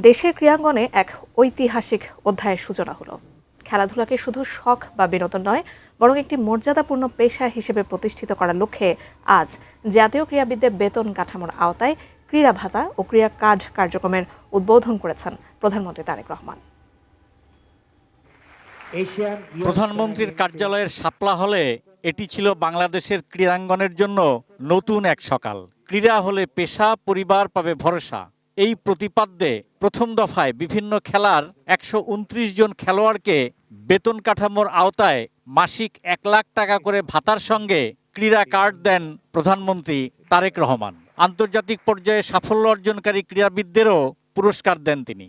দেশের ক্রীড়াঙ্গনে এক ঐতিহাসিক অধ্যায়ের সূচনা হলো। খেলাধুলাকে শুধু শখ বা বিনোদন নয়, বরং একটি মর্যাদাপূর্ণ পেশা হিসেবে প্রতিষ্ঠিত করার লক্ষ্যে আজ জাতীয় ক্রীড়াবিদদের বেতন কাঠামোর আওতায় ক্রীড়া ভাতা ও ক্রীড়া কার্ড কার্যক্রমের উদ্বোধন করেছেন প্রধানমন্ত্রী তারেক রহমান। প্রধানমন্ত্রীর কার্যালয়ের শাপলা হলে এটি ছিল বাংলাদেশের ক্রীড়াঙ্গনের জন্য নতুন এক সকাল। ক্রীড়া হলে পেশা, পরিবার পাবে ভরসা। এই প্রতিপাদ্যে প্রথম দফায় বিভিন্ন খেলার 129 জন খেলোয়াড়কে বেতন কাঠামোর আওতায় মাসিক 1 লাখ টাকা করে ভাতার সঙ্গে ক্রীড়া কার্ড দেন প্রধানমন্ত্রী তারেক রহমান। আন্তর্জাতিক পর্যায়ে সাফল্য অর্জনকারী ক্রীড়াবিদদেরও পুরস্কার দেন তিনি।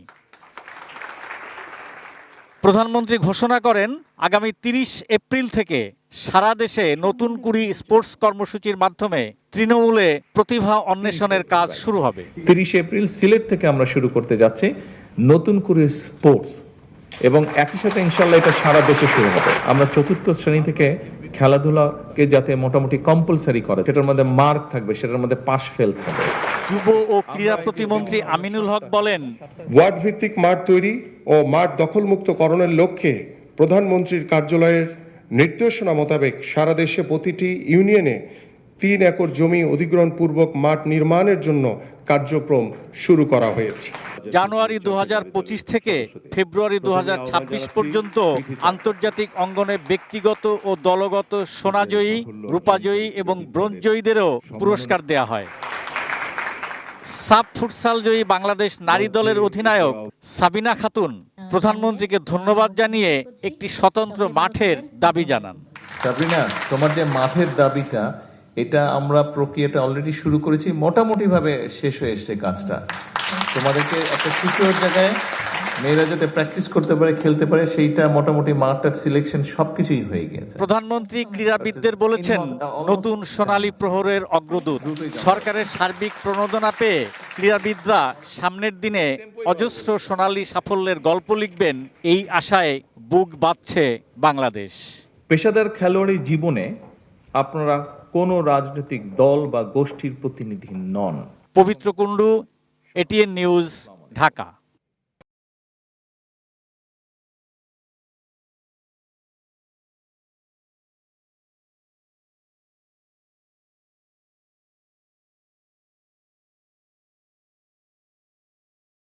প্রধানমন্ত্রী ঘোষণা করেন, আগামী 30 এপ্রিল থেকে সারা দেশে নতুন কুড়ি স্পোর্টস কর্মসূচির মাধ্যমে তৃণমূলে প্রতিভা অন্বেষণের কাজ শুরু হবে। 30 এপ্রিল সিলেট থেকে আমরা শুরু করতে যাচ্ছি নতুন কুড়ি স্পোর্টস, এবং একই সাথে ইনশাল্লাহ এটা সারা দেশে শুরু হবে। আমরা 4র্থ শ্রেণী থেকে খেলাধুলাকে যাতে মোটামুটি কম্পালসারি করে, সেটার মধ্যে মার্ক থাকবে, সেটার মধ্যে পাস ফেল থাকবে। যুব ও ক্রীড়া প্রতিমন্ত্রী আমিনুল হক বলেন, ওয়ার্ড ভিত্তিক মাঠ তৈরি ও মাঠ দখলমুক্তকরণের লক্ষ্যে প্রধানমন্ত্রীর কার্যালয়ের নির্দেশনা মোতাবেক সারা দেশে প্রতিটি ইউনিয়নে 3 একর জমি অধিগ্রহণ পূর্বক মাঠ নির্মাণের জন্য কার্যক্রম শুরু করা হয়েছে। জানুয়ারি 2025 থেকে ফেব্রুয়ারি 2026 পর্যন্ত আন্তর্জাতিক অঙ্গনে ব্যক্তিগত ও দলগত সোনাজয়ী, রূপাজয়ী এবং ব্রোঞ্জজয়ীদেরও পুরস্কার দেয়া হয়। সাব ফুটসাল জয়ী বাংলাদেশ নারী দলের অধিনায়ক সাবিনা খাতুন প্রধানমন্ত্রীকে ধন্যবাদ জানিয়ে একটি স্বতন্ত্র মাঠের দাবি জানান। সাবিনা, তোমার যে মাঠের দাবিটা, এটা আমরা প্রক্রিয়াটা অলরেডি শুরু করেছি, মোটামুটি ভাবে শেষ হয়ে এসছে কাজটা। তোমাদেরকে একটা সিকিউর জায়গায় মেয়েরা যাতে প্র্যাকটিস করতে পারে, খেলতে পারে, সেইটা মোটামুটি মাঠটার সিলেকশন সবকিছুই হয়ে গেছে। প্রধানমন্ত্রী ক্রীড়াবিদদের বলেছেন, নতুন সোনালী প্রহরের অগ্রদূত। সরকারের সার্বিক প্রণোদনা পেয়ে ক্রীড়াবিদরা সামনের দিনে অজস্র সোনালী সাফল্যের গল্প লিখবেন, এই আশায় বুক বাঁধছে বাংলাদেশ। পেশাদার খেলোয়াড়ি জীবনে আপনারা কোনো রাজনৈতিক দল বা গোষ্ঠীর প্রতিনিধি নন। পবিত্র কুণ্ডু, এটিএন নিউজ, ঢাকা।